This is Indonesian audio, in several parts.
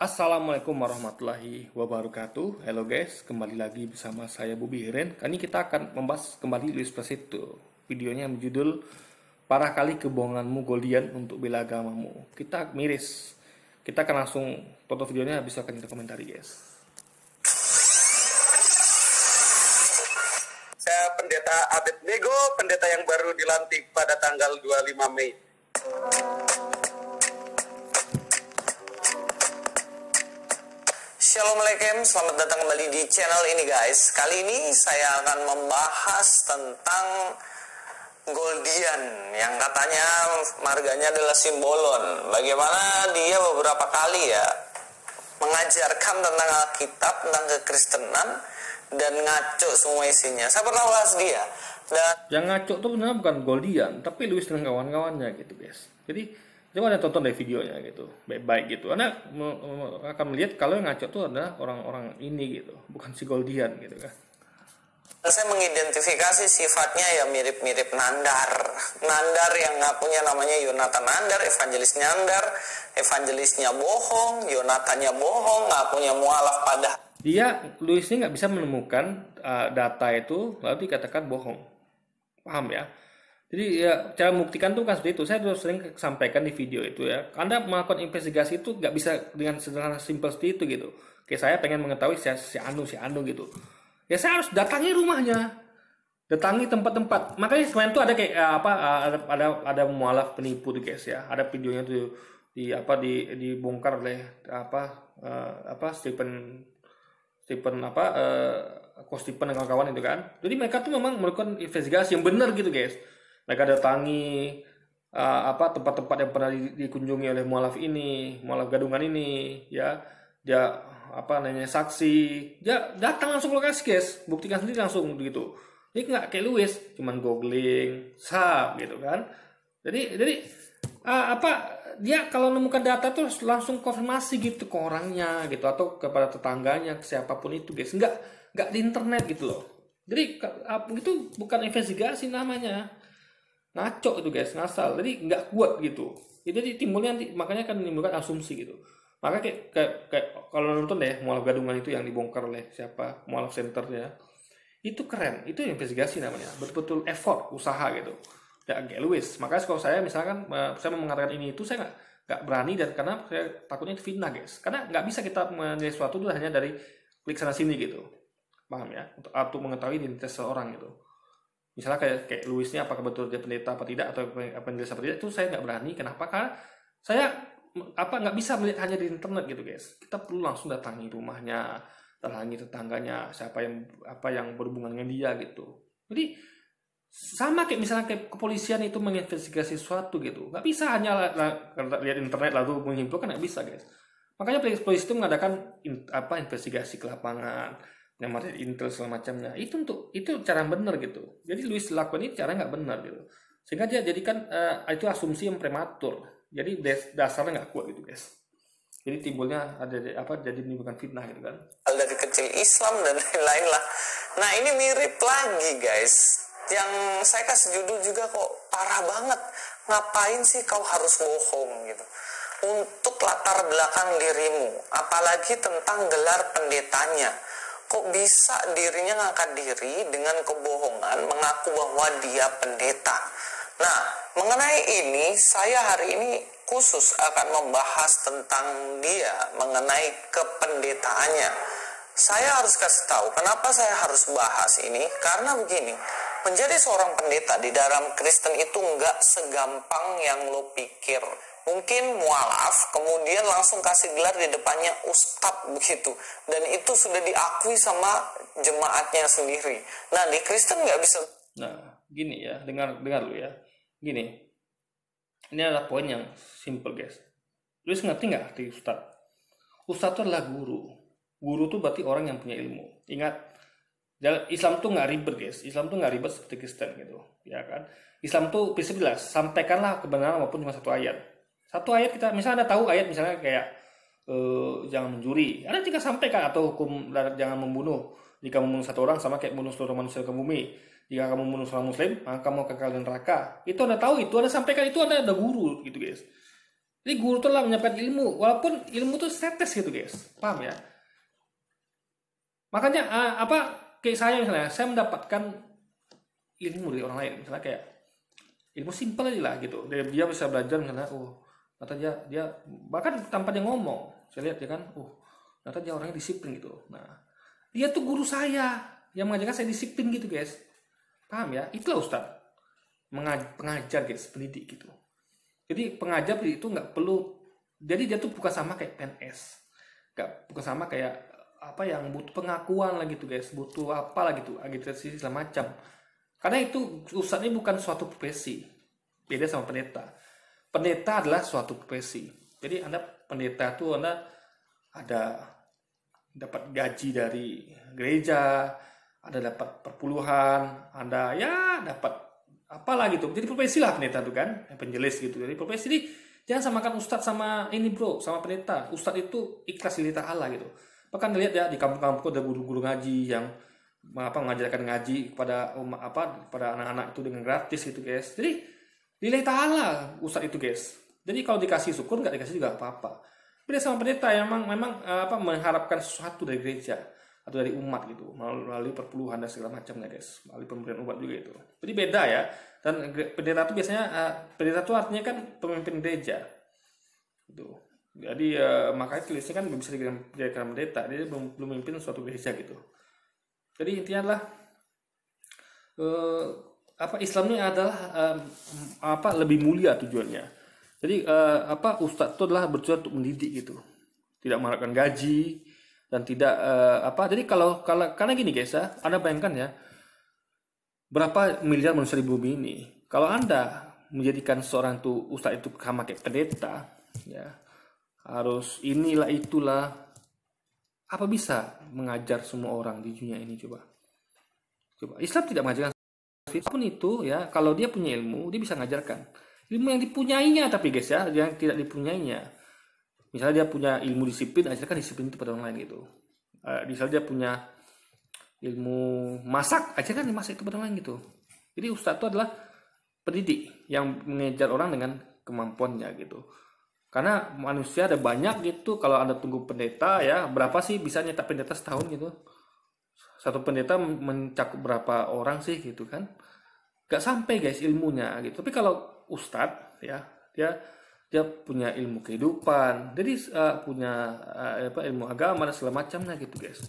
Assalamualaikum warahmatullahi wabarakatuh. Halo guys, kembali lagi bersama saya Bobi Hiren. Kali ini kita akan membahas kembali Luis Pasito. Videonya berjudul Parah Kali Kebohonganmu Goldian untuk Bela Agamamu. Kita miris. Kita akan langsung tonton videonya, habis akan kita komentari guys. Saya Pendeta Abednego, pendeta yang baru dilantik pada tanggal 25 Mei. Assalamualaikum, selamat datang kembali di channel ini guys. Kali ini saya akan membahas tentang Goldian yang katanya marganya adalah simbolon. Bagaimana dia beberapa kali ya mengajarkan tentang Alkitab, tentang kekristenan, dan ngaco semua isinya. Saya pernah bahas dia. Dan Yang ngaco tuh sebenarnya bukan Goldian, tapi Luis dengan kawan-kawannya gitu guys. Jadi coba anda tonton dari videonya gitu, baik-baik gitu. Anda akan melihat kalau yang ngaco tuh adalah orang-orang ini gitu, bukan si Goldian gitu kan. saya mengidentifikasi sifatnya ya mirip-mirip Nandar. Nandar yang ngakunya namanya Yonatan Nandar, evangelis Nandar, evangelisnya bohong, Yonatannya bohong, ngakunya mualaf pada. Luis ini nggak bisa menemukan data itu lalu dikatakan bohong, paham ya? Jadi ya cara membuktikan tuh kan seperti itu. Saya terus sering sampaikan di video itu ya. Anda melakukan investigasi itu nggak bisa dengan sederhana simpel seperti itu gitu. Kayak saya pengen mengetahui si Anu gitu. Ya saya harus datangi rumahnya, datangi tempat-tempat. Makanya kemarin tuh ada kayak ada mualaf penipu tuh guys ya. Ada videonya tuh dibongkar oleh Stephen Stephen dan kawan-kawan itu kan. Jadi mereka tuh memang melakukan investigasi yang benar gitu guys. Mereka datangi tempat-tempat yang pernah dikunjungi oleh mualaf ini, mualaf gadungan ini, ya. Dia saksi, dia datang langsung ke lokasi guys, buktikan sendiri langsung gitu. Ini nggak kayak Luis, cuman googling, gitu kan. Jadi dia kalau menemukan data tuh langsung konfirmasi gitu ke orangnya gitu atau kepada tetangganya, ke siapapun itu guys. Nggak di internet gitu loh. Jadi itu bukan investigasi namanya. Ngaco itu guys, ngasal. Jadi nggak kuat gitu. Jadi timbulnya makanya kan menimbulkan asumsi gitu. Maka kayak kalau nonton deh mualaf gadungan itu yang dibongkar oleh siapa, mualaf centernya. Itu keren, itu investigasi namanya. Betul-betul effort, usaha gitu. Ya kayak Luis. Makanya kalau saya misalkan saya mau mengatakan ini itu saya nggak berani dan karena saya takutnya itu fitnah guys. Karena nggak bisa kita menilai sesuatu itu hanya dari klik sana sini gitu. Paham ya? Untuk mengetahui identitas seseorang gitu. Misalnya kayak Luis ini apakah betul dia pendeta apa tidak atau penjelas apa tidak itu saya nggak berani. Kenapa? Karena saya nggak bisa melihat hanya di internet gitu guys. Kita perlu langsung datangi rumahnya, datangi tetangganya, siapa yang berhubungan dengan dia gitu. Jadi sama kayak misalnya kayak kepolisian itu menginvestigasi sesuatu gitu. Nggak bisa hanya lihat internet lalu menyimpulkan, nggak bisa guys. Makanya polisi itu mengadakan investigasi ke lapangan, nyamarin intel segala macamnya. Itu cara yang benar gitu. Jadi Luis lakukan ini cara nggak benar gitu. Sehingga dia jadikan itu asumsi yang prematur. Jadi dasarnya nggak kuat gitu guys. Jadi timbulnya jadi menimbulkan fitnah gitu kan. Dari kecil Islam dan lain-lain lah. Nah ini mirip lagi guys. Yang saya kasih judul juga kok parah banget. Ngapain sih kau harus bohong gitu? Untuk latar belakang dirimu. Apalagi tentang gelar pendetanya. Kok bisa dirinya ngangkat diri dengan kebohongan mengaku bahwa dia pendeta. Nah, mengenai ini saya hari ini khusus akan membahas tentang dia, mengenai kependetaannya. Saya harus kasih tahu kenapa saya harus bahas ini, karena begini, menjadi seorang pendeta di dalam Kristen itu nggak segampang yang lo pikir. Mungkin mualaf, kemudian langsung kasih gelar di depannya ustadz begitu. Dan itu sudah diakui sama jemaatnya sendiri. Nah, di Kristen nggak bisa. Nah, gini ya, dengar lu ya. Gini, ini adalah poin yang simple guys. Luis ngerti nggak arti ustadz? Ustadz itu adalah guru. Guru itu berarti orang yang punya ilmu. Ingat, Islam tuh nggak ribet guys. Islam tuh nggak ribet seperti Kristen gitu, ya kan? Islam tuh prinsip jelas. Sampaikanlah kebenaran walaupun cuma satu ayat. Satu ayat kita, misalnya Anda tahu ayat misalnya kayak jangan mencuri, Anda tinggal sampaikan, atau hukum jangan membunuh. Jika membunuh satu orang sama kayak membunuh seluruh manusia ke bumi. Jika kamu membunuh seorang muslim, maka kamu kekal di neraka. Itu Anda tahu, itu Anda sampaikan, itu Anda ada guru gitu guys. Jadi guru tuh lah menyampaikan ilmu, walaupun ilmu tuh setes gitu guys, paham ya? Makanya kayak saya misalnya, saya mendapatkan ilmu dari orang lain, misalnya kayak ilmu simpel aja lah gitu. Dia bisa belajar misalnya, ternyata dia bahkan tanpa dia ngomong, saya lihat ya kan, ternyata dia orangnya disiplin gitu. Nah, dia tuh guru saya yang mengajarkan saya disiplin gitu guys, paham ya? Itulah Ustadz, pengajar guys, pendidik gitu. Jadi pengajar itu nggak perlu, jadi dia tuh bukan sama kayak PNS, bukan sama kayak apa yang butuh pengakuan lah gitu guys, butuh apa lah gitu, agitasi segala macam. Karena itu Ustadz ini bukan suatu profesi, beda sama pendeta. Pendeta adalah suatu profesi. Jadi Anda pendeta tuh Anda ada dapat gaji dari gereja, Anda dapat perpuluhan, Anda ya dapat apalah gitu. Jadi profesi lah pendeta itu kan, evangelis gitu. Jadi profesi ini jangan samakan ustadz sama ini bro, sama pendeta. Ustadz itu ikhlas lillah Allah gitu. Bahkan lihat ya di kampung-kampung ada guru-guru ngaji yang mengajarkan ngaji kepada kepada anak-anak itu dengan gratis gitu guys. Jadi lillahi ta'ala ustadz itu guys. Jadi kalau dikasih syukur, nggak dikasih juga apa-apa. Beda sama pendeta yang memang mengharapkan sesuatu dari gereja atau dari umat gitu, melalui perpuluhan dan segala macamnya guys, melalui pemberian umat juga itu. Jadi beda ya. Dan pendeta itu biasanya pendeta itu artinya kan pemimpin gereja gitu. Jadi makanya tulisnya kan bisa dijadikan pendeta, dia belum memimpin suatu gereja gitu. Jadi intinya adalah Islam ini adalah lebih mulia tujuannya. Jadi ustadz itu adalah bertujuan untuk mendidik gitu, tidak mengharapkan gaji dan tidak jadi kalau karena gini guys ya, Anda bayangkan ya, berapa miliar manusia di bumi ini. Kalau Anda menjadikan seorang tuh ustadz itu sama kayak pendeta, ya harus inilah itulah, apa bisa mengajar semua orang di dunia ini? Coba Islam tidak mengajarkan apapun itu ya. Kalau dia punya ilmu, dia bisa mengajarkan ilmu yang dipunyainya, tapi guys ya, yang tidak dipunyainya. Misalnya dia punya ilmu disiplin, ajarkan disiplin itu pada orang lain gitu. Misalnya dia punya ilmu masak, ajarkan masak itu pada orang lain gitu. Jadi ustadz itu adalah pendidik yang mengejar orang dengan kemampuannya gitu. Karena manusia ada banyak gitu. Kalau Anda tunggu pendeta ya, berapa sih bisa nyetak pendeta setahun gitu? Satu pendeta mencakup berapa orang sih gitu kan? Gak sampai guys ilmunya gitu. Tapi kalau ustadz ya, dia punya ilmu kehidupan, jadi punya ilmu agama dan segala macamnya gitu guys.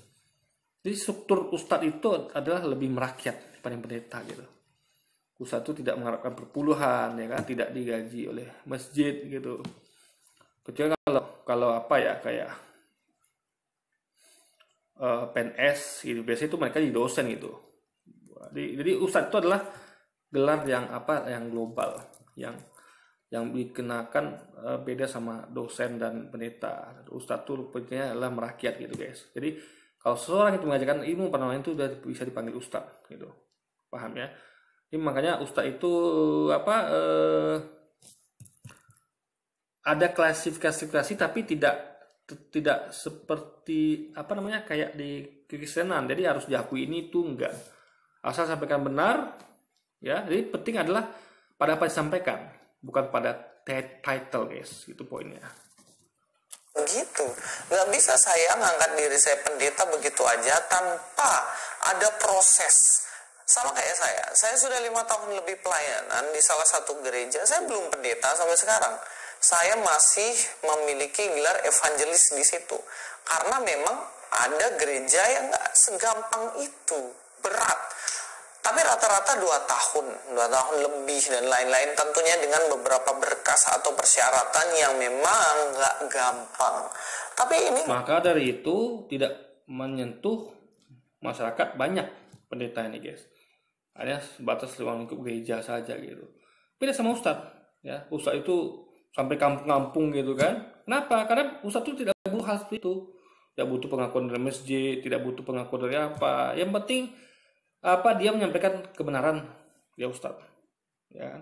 Jadi struktur ustadz itu adalah lebih merakyat dibanding pendeta gitu. Ustadz itu tidak mengharapkan perpuluhan ya kan, tidak digaji oleh masjid gitu. Kecuali kalau kayak PNS gitu, biasanya itu mereka jadi dosen gitu. Jadi ustadz itu adalah gelar yang global, yang dikenakan beda sama dosen dan pendeta. Ustadz itu rupanya adalah merakyat gitu guys. Jadi kalau seseorang itu mengajarkan ilmu pada orang itu udah bisa dipanggil ustadz gitu, paham ya? Ini makanya ustadz itu ada klasifikasi tapi tidak seperti kayak di kekristenan. Jadi harus diakui ini itu enggak. Asal sampaikan benar ya. Jadi penting adalah pada apa disampaikan, bukan pada title guys, itu poinnya. Begitu, nggak bisa saya ngangkat diri saya pendeta begitu aja tanpa ada proses. Sama kayak saya sudah 5 tahun lebih pelayanan di salah satu gereja, saya belum pendeta sampai sekarang. Saya masih memiliki gelar evangelis di situ, karena memang ada gereja yang nggak segampang itu, berat. Tapi rata-rata 2 tahun lebih dan lain-lain, tentunya dengan beberapa berkas atau persyaratan yang memang nggak gampang. Tapi ini maka dari itu tidak menyentuh masyarakat banyak pendeta ini guys. Hanya sebatas ruang lingkup gereja saja gitu. Beda sama ustadz ya. Ustadz itu sampai kampung-kampung gitu kan. Kenapa? Karena ustadz itu tidak butuh hal seperti itu. Tidak butuh pengakuan dari masjid, tidak butuh pengakuan dari apa. Yang penting dia menyampaikan kebenaran ya ustadz ya,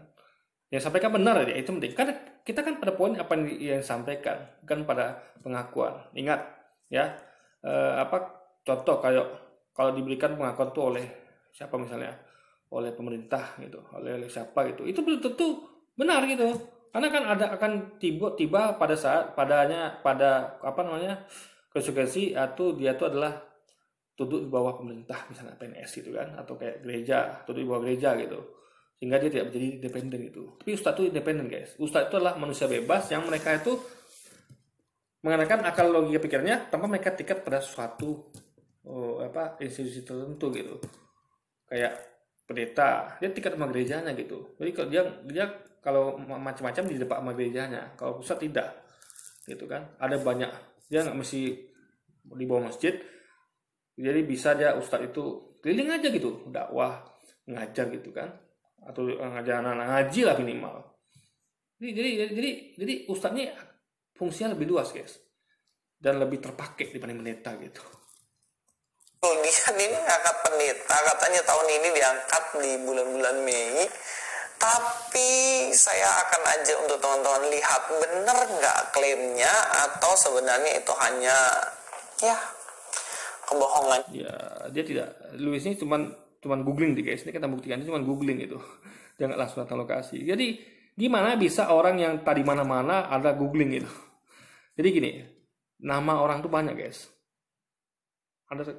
yang sampaikan benar ya, itu penting. Karena kita kan pada poin apa yang disampaikan, bukan pada pengakuan. Ingat ya, contoh kalau diberikan pengakuan itu oleh siapa, misalnya oleh pemerintah gitu, oleh siapa gitu, itu belum tentu benar gitu. Karena kan akan tiba pada saat pada apa namanya konsekuensi atau dia itu adalah tunduk di bawah pemerintah, misalnya PNS gitu kan, atau kayak gereja, tunduk di bawah gereja gitu, sehingga dia tidak menjadi independen gitu. Tapi ustadz itu independen guys. Ustadz itu adalah manusia bebas yang mereka itu menggunakan akal logika pikirnya tanpa mereka terikat pada suatu institusi tertentu gitu. Kayak pendeta, dia terikat sama gerejanya gitu. Jadi kalau dia kalau macam-macam di depan sama gerejanya, kalau ustadz tidak gitu kan. Ada banyak, dia nggak mesti di bawah masjid. Jadi bisa aja ustadz itu keliling aja gitu, dakwah, ngajar gitu kan, atau ngajar anak-anak ngaji lah minimal. Jadi ustadznya fungsinya lebih luas guys, dan lebih terpakai dibanding pendeta gitu. Dia ini ngangkat pendeta, katanya tahun ini diangkat di bulan-bulan Mei. Tapi saya akan aja untuk teman-teman lihat bener nggak klaimnya atau sebenarnya itu hanya ya kebohongan. Ya, dia tidak. Louis ini cuman googling deh guys. Ini kita buktikan cuma googling gitu. Dia nggak langsung datang lokasi. Jadi gimana bisa orang yang tadi mana-mana ada googling gitu. Jadi gini, nama orang tuh banyak guys.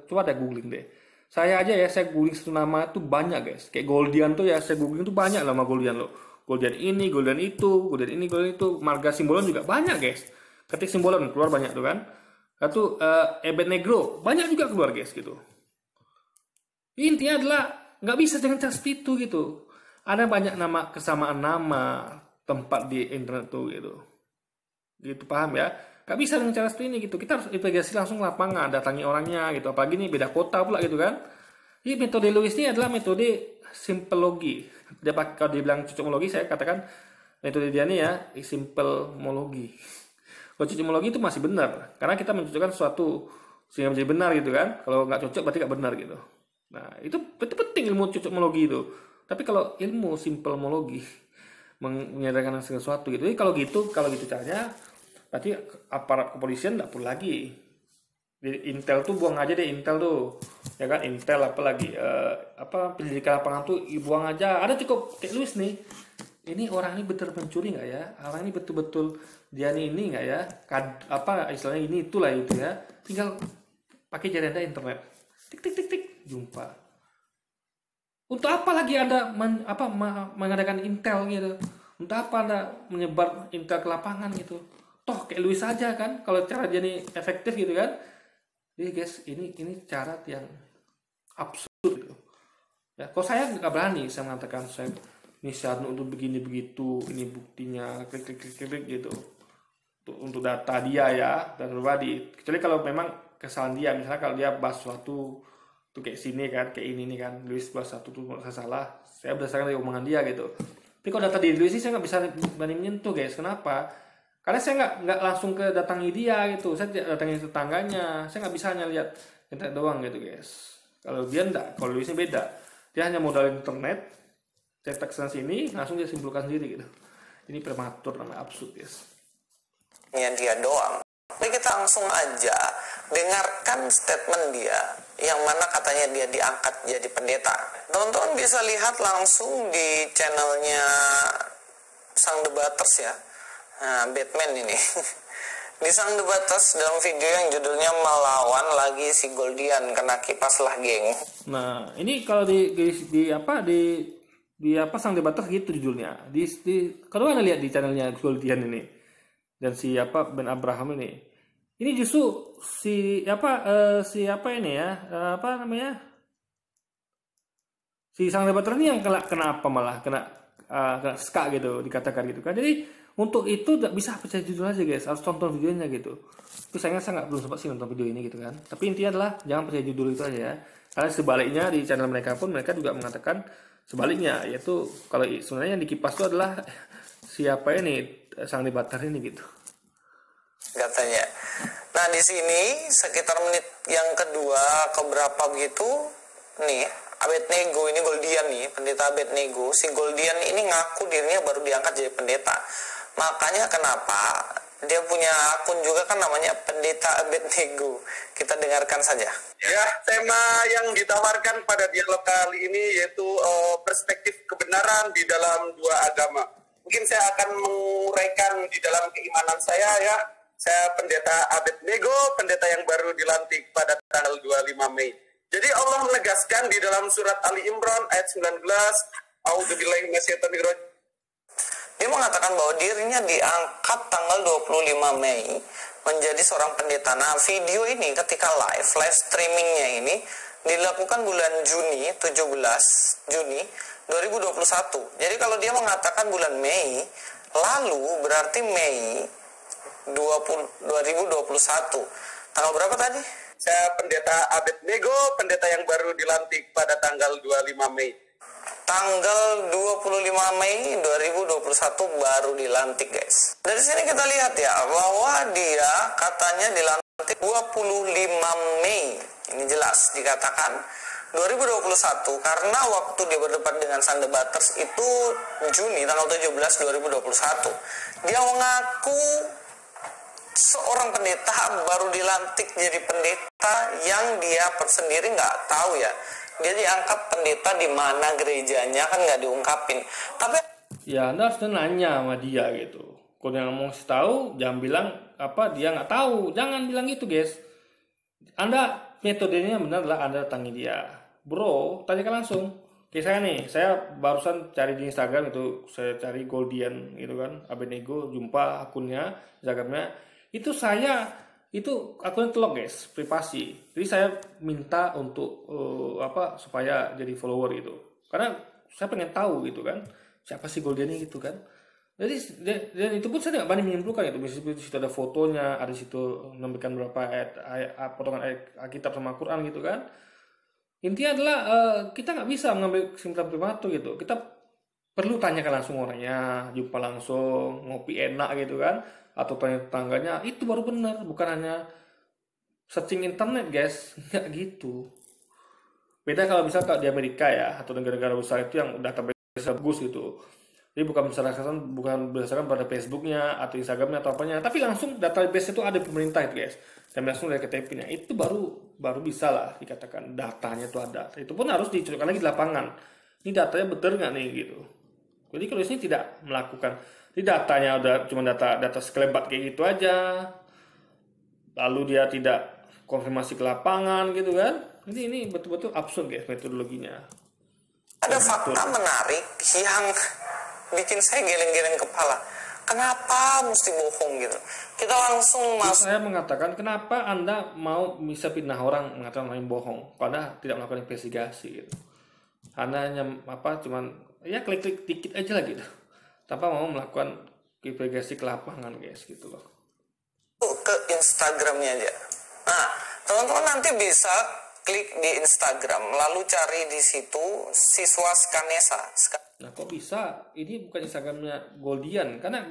Coba ada googling deh. Saya aja ya, saya googling satu nama tuh banyak guys. Kayak Goldian tuh ya, saya googling tuh banyak nama Goldian loh. Goldian ini, Goldian itu, Goldian ini, Goldian itu. Marga Simbolon juga banyak guys. Ketik Simbolon keluar banyak tuh kan. Satu Abednego banyak juga keluar guys gitu. Intinya adalah nggak bisa dengan cara seperti itu gitu. Ada banyak nama, kesamaan nama tempat di internet tuh gitu. Gitu, paham ya? Gak bisa dengan cara seperti ini gitu. Kita harus investigasi langsung lapangan, datangi orangnya gitu. Apalagi ini beda kota pula gitu kan. Jadi metode Louis ini adalah metode simpleologi. Kalau dibilang cocokologi, saya katakan metode dia ini ya simplemologi. Kalau cocokologi itu masih benar, karena kita mencocokkan sesuatu sehingga menjadi benar gitu kan. Kalau nggak cocok berarti nggak benar gitu. Nah itu penting ilmu cocokologi itu. Tapi kalau ilmu simplemologi menyadarkan sesuatu gitu. Jadi kalau gitu caranya, berarti aparat kepolisian nggak perlu lagi. Intel tuh buang aja deh, Intel tuh ya kan, Intel apalagi pendidikan lapangan tuh buang aja. Ada cukup kayak Louis nih, ini orang ini betul mencuri nggak ya, orang ini betul-betul dia ini nggak ya, istilahnya ini itulah itu ya, tinggal pakai jadenda internet, tik jumpa. Untuk apa lagi anda mengadakan Intel gitu, untuk apa anda menyebar Intel ke lapangan gitu. Toh kayak Louis saja kan, kalau cara dia ini efektif gitu kan. Jadi guys, ini cara yang absurd gitu. Ya, kalau saya nggak berani, saya mengatakan saya ini syarat untuk begini begitu, ini buktinya, klik gitu. Untuk data dia ya, data pribadi. Kecuali kalau memang kesalahan dia, misalnya kalau dia bahas suatu tuh kayak sini kan, kayak ini nih kan, Louis bahas satu tuh kalau saya salah, saya berdasarkan dari omongan dia gitu. Tapi kalau data di Louis sih saya nggak bisa berani menyentuh guys. Kenapa? Karena saya nggak langsung ke datangi dia gitu, saya tidak datangi tetangganya, saya nggak bisa hanya lihat internet doang gitu guys. Kalau dia enggak, kalau Louis ini beda, dia hanya modal internet, cetak sana sini, langsung dia simpulkan sendiri gitu. Ini prematur, namanya absurd guys. Ya dia doang. Jadi kita langsung aja dengarkan statement dia, yang mana katanya dia diangkat jadi pendeta. Teman-teman bisa lihat langsung di channelnya Sang Debaters ya. Nah, Batman ini di Sang Debaters dalam video yang judulnya melawan lagi si Goldian kena kipas lah geng. Nah ini kalau di Sang Debaters gitu judulnya. Kalau anda lihat di channelnya Goldian ini dan si Ben Abraham ini justru si Sang Debaters ini yang kena apa malah kena ska gitu dikatakan gitu kan. Jadi untuk itu nggak bisa percaya judul aja guys, harus tonton videonya gitu. Tapi sayangnya saya belum sempat sih nonton video ini gitu kan. Tapi intinya adalah jangan percaya judul itu aja ya. Karena sebaliknya di channel mereka pun mereka juga mengatakan sebaliknya, yaitu kalau sebenarnya yang dikipas itu adalah siapa ini Sang Debaters ini gitu. Katanya. Nah di sini sekitar menit yang kedua keberapa begitu nih Abednego ini Goldian nih, pendeta Abednego. Si Goldian ini ngaku dirinya baru diangkat jadi pendeta. Makanya kenapa dia punya akun juga kan namanya Pendeta Abednego. Kita dengarkan saja. Ya, tema yang ditawarkan pada dialog kali ini yaitu perspektif kebenaran di dalam dua agama. Mungkin saya akan menguraikan di dalam keimanan saya ya. Saya pendeta Abednego, pendeta yang baru dilantik pada tanggal 25 Mei. Jadi Allah menegaskan di dalam surat Ali Imran ayat 19, A'udzubillahi minasyaitonir rajim. Dia mengatakan bahwa dirinya diangkat tanggal 25 Mei menjadi seorang pendeta. Nah, video ini ketika live streamingnya ini dilakukan bulan Juni, 17 Juni 2021. Jadi kalau dia mengatakan bulan Mei, lalu berarti Mei 2021. Tanggal berapa tadi? Saya pendeta Abednego, pendeta yang baru dilantik pada tanggal 25 Mei. Tanggal 25 Mei 2021 baru dilantik, guys. Dari sini kita lihat ya, bahwa dia katanya dilantik 25 Mei. Ini jelas dikatakan 2021 karena waktu dia berdebat dengan Sandebaters itu Juni tanggal 17 2021. Dia mengaku seorang pendeta baru dilantik jadi pendeta yang dia sendiri nggak tahu ya. Dia diangkat pendeta di mana gerejanya kan nggak diungkapin. Tapi ya Anda harus nanya sama dia gitu. Kalau yang mau tahu, jangan bilang apa dia nggak tahu. Jangan bilang gitu, guys. Anda metodenya benar adalah Anda datangi dia. Bro, tanyakan langsung. Kayak saya nih, saya barusan cari di Instagram itu, saya cari Goldian gitu kan, Abednego, jumpa akunnya, Instagramnya. Itu akunnya telok, guys, privasi. Jadi saya minta untuk supaya jadi follower gitu. Karena saya pengen tahu gitu kan, siapa sih Goldian ini gitu kan. Jadi dan itu pun saya nggak berani menyimpulkan itu. Di situ ada fotonya, ada di situ memberikan beberapa potongan ayat Alkitab sama Quran gitu kan. Intinya adalah kita nggak bisa mengambil kesimpulan pribadi gitu. Kita perlu tanyakan langsung orangnya, jumpa langsung, ngopi enak gitu kan, atau tanya tetangganya. Itu baru benar, bukan hanya searching internet, guys. Nggak gitu. Beda kalau misalnya di Amerika ya, atau negara-negara besar itu yang database bagus gitu. Jadi bukan berdasarkan pada Facebooknya atau Instagramnya atau apanya, tapi langsung database itu ada pemerintah itu, guys. Dan langsung dari KTP-nya itu baru bisa lah dikatakan datanya itu ada. Itu pun harus dicocokkan lagi di lapangan. Ini datanya betul nggak nih gitu. Jadi kalau di sini tidak melakukan, ini datanya udah cuma data sekelebat kayak gitu aja. Lalu dia tidak konfirmasi ke lapangan gitu kan. Ini betul-betul absurd, guys, metodologinya. ada fakta menarik yang bikin saya geleng-geleng kepala. Kenapa mesti bohong gitu? Kita langsung masuk. Saya mengatakan kenapa Anda mau bisa pindah orang mengatakan lain bohong, padahal tidak melakukan investigasi gitu. Anda hanya cuman ya klik-klik dikit aja lah gitu, tanpa mau melakukan investigasi ke lapangan, guys, gitu loh. Ke Instagramnya aja. Nah, teman-teman nanti bisa klik di Instagram, lalu cari di situ Siswa Skanesa. Nah, kok bisa? Ini bukan Instagramnya Goldian, karena